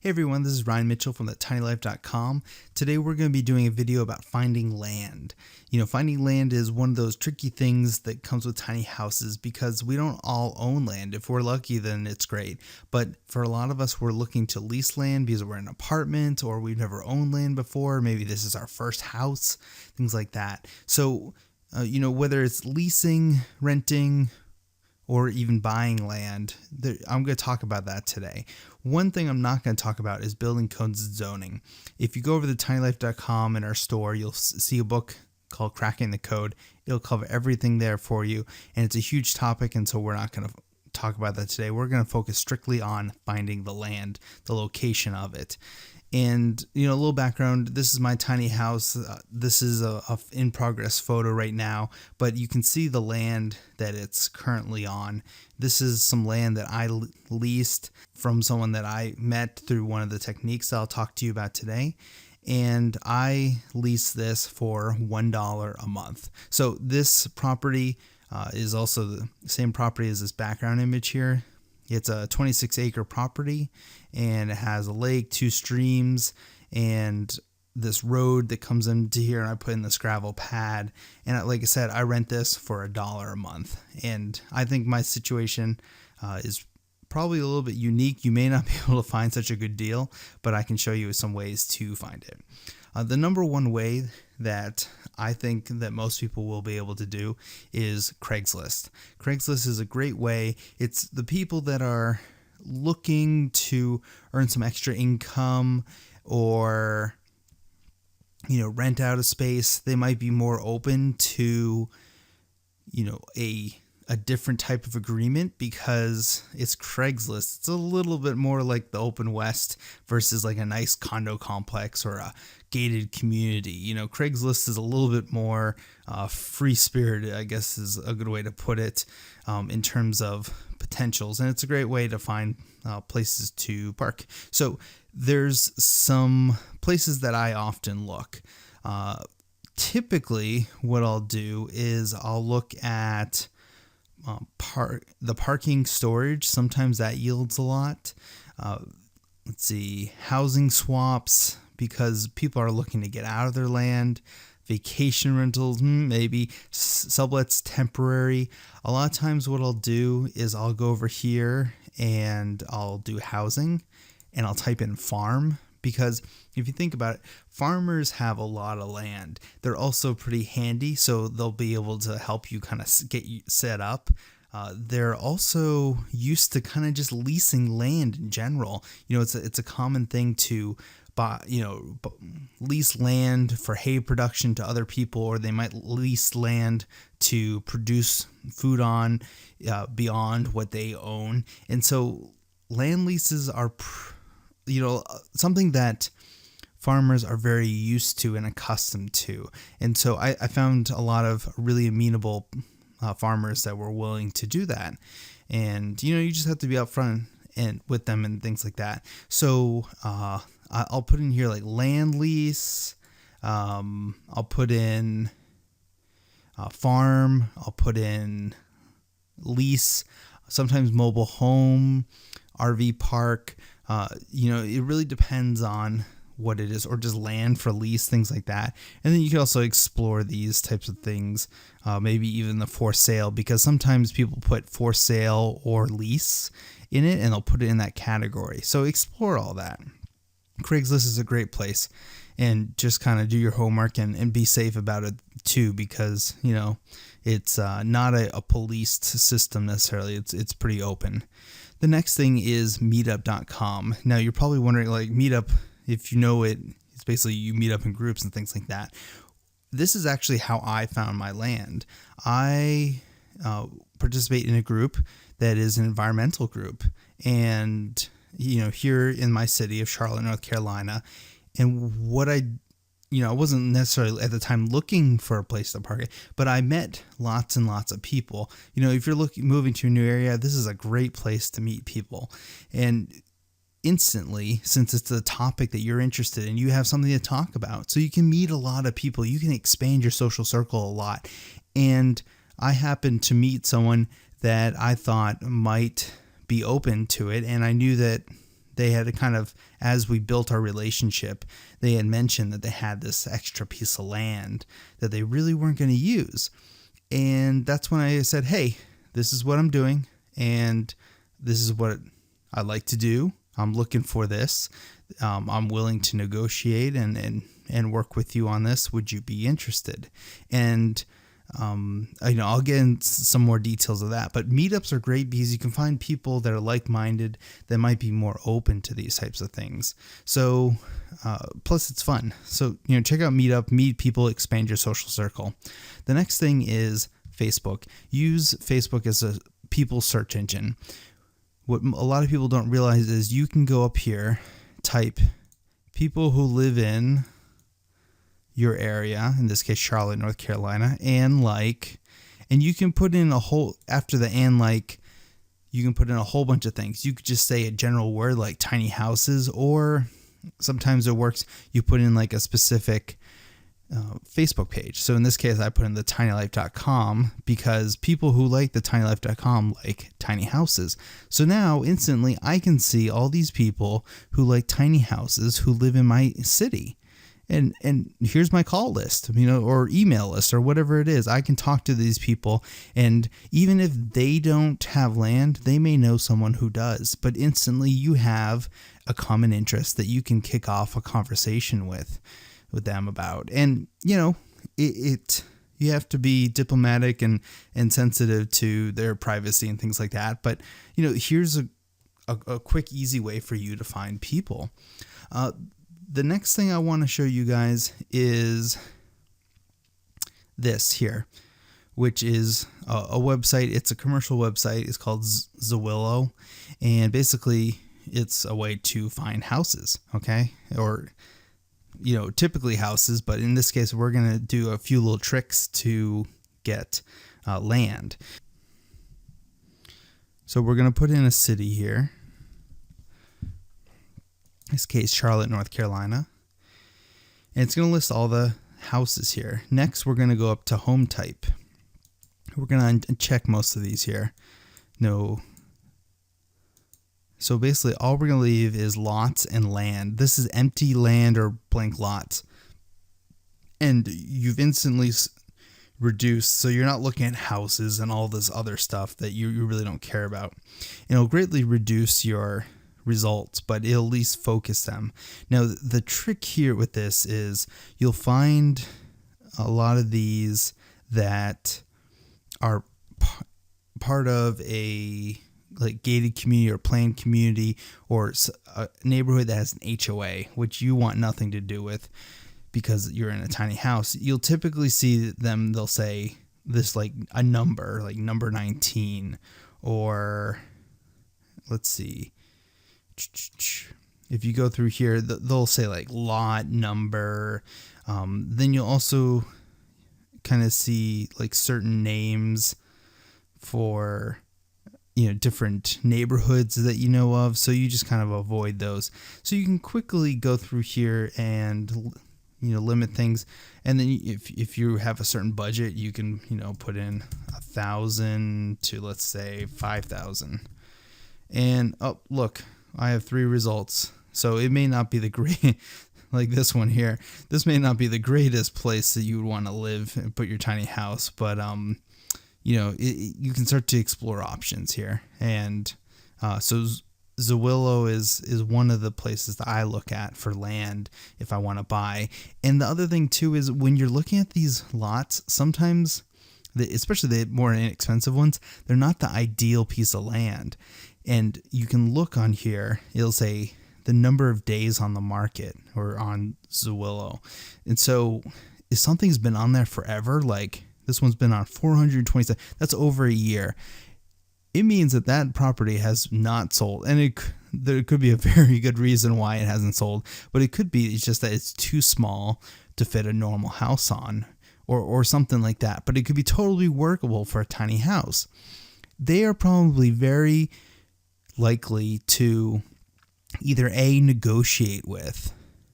Hey everyone, this is Ryan Mitchell from thetinylife.com. Today we're going to be doing a video about finding land. Finding land is one of those tricky things that comes with tiny houses because we don't all own land. If we're lucky, then it's great. But for a lot of us, we're looking to lease land because we're in an apartment or we've never owned land before. Maybe this is our first house, things like that. So, whether it's leasing, renting, or even buying land, I'm going to talk about that today. One thing I'm not going to talk about is building codes and zoning. If you go over to tinylife.com in our store, you'll see a book called Cracking the Code. It'll cover everything there for you, and it's a huge topic, and so we're not going to talk about that today. We're going to focus strictly on finding the land, the location of it. And, a little background, this is my tiny house. This is a in progress photo right now, but you can see the land that it's currently on. This is some land that I leased from someone that I met through one of the techniques that I'll talk to you about today. And I leased this for $1 a month. So this property is also the same property as this background image here. It's a 26-acre property, and it has a lake, 2 streams, and this road that comes into here, and I put in this gravel pad. And like I said, I rent this for $1 a month. And I think my situation is probably a little bit unique. You may not be able to find such a good deal, but I can show you some ways to find it. The number one way that I think that most people will be able to do is Craigslist. Craigslist is a great way. It's the people that are looking to earn some extra income or, rent out a space. They might be more open to, a different type of agreement because it's Craigslist. It's a little bit more like the Open West versus like a nice condo complex or a gated community. Craigslist is a little bit more free-spirited, I guess is a good way to put it, in terms of potentials. And it's a great way to find places to park. So there's some places that I often look. Typically, what I'll do is I'll look at the parking storage. Sometimes that yields a lot. Let's see, housing swaps, because people are looking to get out of their land. Vacation rentals, maybe. Sublets, temporary. A lot of times what I'll do is I'll go over here and I'll do housing and I'll type in farm, because if you think about it, farmers have a lot of land. They're also pretty handy, so they'll be able to help you kind of get you set up. They're also used to kind of just leasing land in general. It's a common thing to buy, lease land for hay production to other people, or they might lease land to produce food on beyond what they own. And so land leases are something that farmers are very used to and accustomed to. And so I found a lot of really amenable farmers that were willing to do that. And, you just have to be upfront and with them and things like that. So I'll put in here like land lease. I'll put in farm. I'll put in lease. Sometimes mobile home, RV park. It really depends on what it is, or just land for lease, things like that. And then you can also explore these types of things, maybe even the for sale, because sometimes people put for sale or lease in it and they'll put it in that category. So explore all that. Craigslist is a great place, and just kind of do your homework and be safe about it too, because it's not a policed system necessarily. It's pretty open. The next thing is Meetup.com. Now you're probably wondering, like, Meetup, if you know it, it's basically you meet up in groups and things like that. This is actually how I found my land. I participate in a group that is an environmental group, and here in my city of Charlotte, North Carolina. And what I wasn't necessarily at the time looking for a place to park it, but I met lots and lots of people. If you're moving to a new area, this is a great place to meet people. And instantly, since it's a topic that you're interested in, you have something to talk about. So you can meet a lot of people. You can expand your social circle a lot. And I happened to meet someone that I thought might be open to it. And I knew that they had as we built our relationship, they had mentioned that they had this extra piece of land that they really weren't going to use. And that's when I said, hey, this is what I'm doing, and this is what I like to do. I'm looking for this. I'm willing to negotiate and work with you on this. Would you be interested? And I'll get into some more details of that, but meetups are great because you can find people that are like-minded that might be more open to these types of things. So, plus it's fun. So, check out Meetup, meet people, expand your social circle. The next thing is Facebook. Use Facebook as a people search engine. What a lot of people don't realize is you can go up here, type people who live in your area, in this case Charlotte, North Carolina, and you can put in after the you can put in a whole bunch of things. You could just say a general word like tiny houses, or sometimes it works, you put in a specific Facebook page. So in this case, I put in the tinylife.com because people who like the tinylife.com like tiny houses. So now instantly I can see all these people who like tiny houses who live in my city. And here's my call list, or email list, or whatever it is. I can talk to these people, and even if they don't have land, they may know someone who does. But instantly, you have a common interest that you can kick off a conversation with them about. And you have to be diplomatic and sensitive to their privacy and things like that. But here's a quick, easy way for you to find people. The next thing I want to show you guys is this here, which is a website. It's a commercial website. It's called Zillow, and basically it's a way to find houses, okay? Or, typically houses, but in this case, we're going to do a few little tricks to get land. So we're going to put in a city here. In this case, Charlotte, North Carolina. And it's going to list all the houses here. Next, we're going to go up to home type. We're going to check most of these here. No. So basically, all we're going to leave is lots and land. This is empty land or blank lots. And you've instantly reduced, so you're not looking at houses and all this other stuff that you really don't care about. And it'll greatly reduce your results, but it'll at least focus them. Now, the trick here with this is you'll find a lot of these that are part of a gated community or planned community, or a neighborhood that has an HOA, which you want nothing to do with because you're in a tiny house. You'll typically see them, they'll say this a number, like number 19, or let's see, if you go through here, they'll say lot number. Then you'll also kind of see certain names for different neighborhoods that you know of. So you just kind of avoid those. So you can quickly go through here and limit things. And then if you have a certain budget, you can put in 1,000 to, let's say, 5,000. And look, I have 3 results. So it may not be the great, like this one here. This may not be the greatest place that you would want to live and put your tiny house, but you can start to explore options here. And so Zillow is one of the places that I look at for land if I want to buy. And the other thing too is when you're looking at these lots, sometimes, especially the more inexpensive ones, they're not the ideal piece of land. And you can look on here, it'll say the number of days on the market or on Zillow. And so if something's been on there forever, like this one's been on 427, that's over a year, it means that property has not sold. And there could be a very good reason why it hasn't sold, but it could be it's just that it's too small to fit a normal house on, or something like that. But it could be totally workable for a tiny house. They are probably very likely to either A, negotiate with,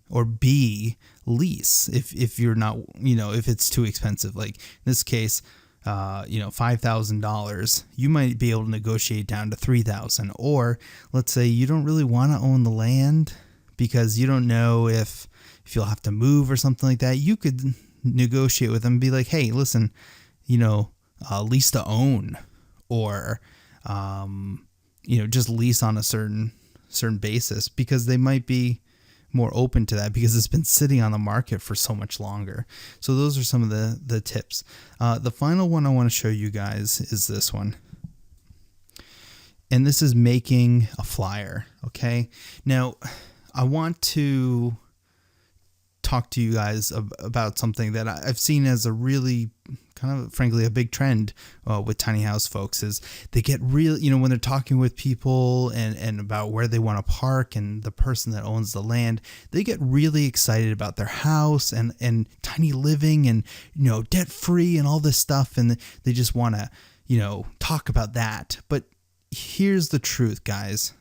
or B, lease if you're not, if it's too expensive. Like in this case, $5,000, you might be able to negotiate down to $3,000. Or let's say you don't really want to own the land because you don't know if you'll have to move or something like that. You could negotiate with them and be like, hey, listen, lease to own, or just lease on a certain basis, because they might be more open to that because it's been sitting on the market for so much longer. So those are some of the tips. The final one I want to show you guys is this one. And this is making a flyer. Okay. Now I want to talk to you guys about something that I've seen as a really kind of, frankly, a big trend with tiny house folks. Is they get real, when they're talking with people and about where they want to park and the person that owns the land, they get really excited about their house and tiny living and, debt free and all this stuff. And they just want to, talk about that. But here's the truth, guys.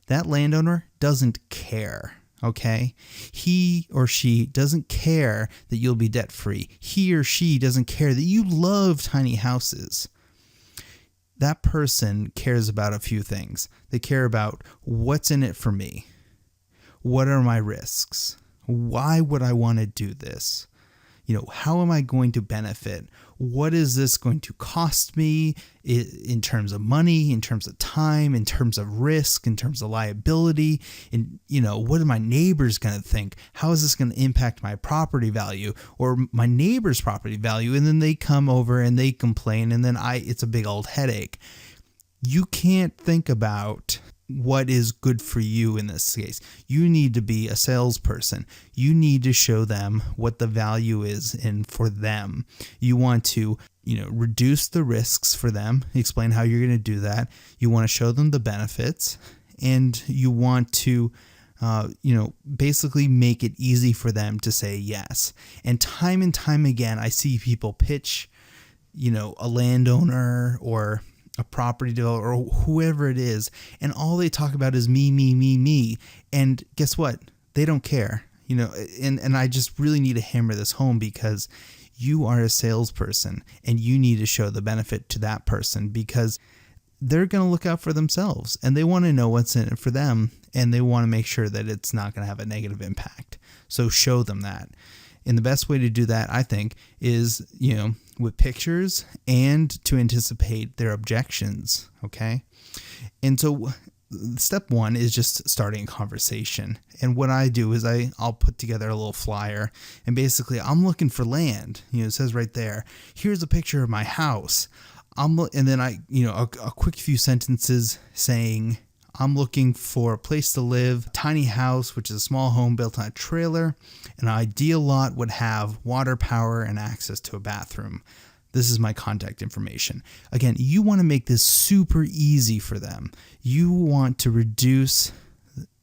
That landowner doesn't care. Okay. He or she doesn't care that you'll be debt free. He or she doesn't care that you love tiny houses. That person cares about a few things. They care about what's in it for me. What are my risks? Why would I want to do this? How am I going to benefit? What is this going to cost me in terms of money, in terms of time, in terms of risk, in terms of liability? And, what are my neighbors going to think? How is this going to impact my property value or my neighbor's property value? And then they come over and they complain, and then it's a big old headache. You can't think about what is good for you in this case. You need to be a salesperson. You need to show them what the value is for them. You want to, reduce the risks for them, explain how you're going to do that. You want to show them the benefits, and you want to, basically make it easy for them to say yes. And time again, I see people pitch, a landowner or a property developer or whoever it is, and all they talk about is me. And guess what? They don't care, and I just really need to hammer this home, because you are a salesperson and you need to show the benefit to that person, because they're going to look out for themselves and they want to know what's in it for them, and they want to make sure that it's not going to have a negative impact. So show them that. And the best way to do that, I think, is, with pictures and to anticipate their objections. Okay. And so step one is just starting a conversation. And what I do is I'll put together a little flyer, and basically I'm looking for land. It says right there, here's a picture of my house. And then a quick few sentences saying, I'm looking for a place to live, tiny house, which is a small home built on a trailer. An ideal lot would have water, power, and access to a bathroom. This is my contact information. Again, you want to make this super easy for them. You want to reduce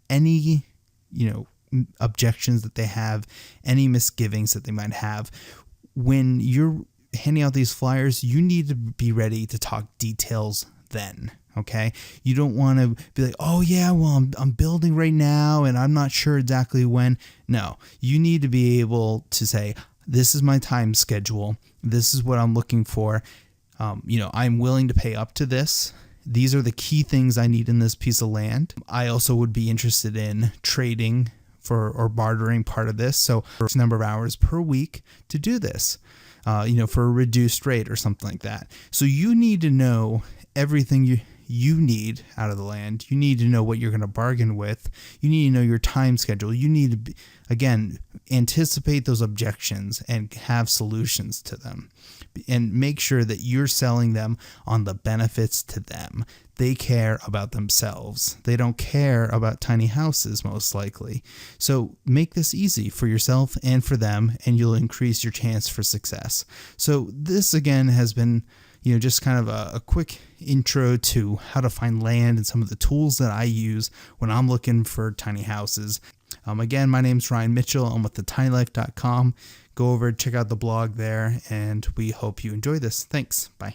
any, objections that they have, any misgivings that they might have. When you're handing out these flyers, you need to be ready to talk details then. Okay. You don't want to be like, oh yeah, well, I'm building right now and I'm not sure exactly when. No, you need to be able to say, this is my time schedule. This is what I'm looking for. I'm willing to pay up to this. These are the key things I need in this piece of land. I also would be interested in trading or bartering part of this. So for a number of hours per week to do this, for a reduced rate or something like that. So you need to know everything you need out of the land. You need to know what you're going to bargain with. You need to know your time schedule. You need to, again, anticipate those objections and have solutions to them, and make sure that you're selling them on the benefits to them. They care about themselves. They don't care about tiny houses, most likely. So make this easy for yourself and for them, and you'll increase your chance for success. So this, again, has been just kind of a quick intro to how to find land and some of the tools that I use when I'm looking for tiny houses. Again, my name's Ryan Mitchell. I'm with thetinylife.com. Go over, check out the blog there, and we hope you enjoy this. Thanks. Bye.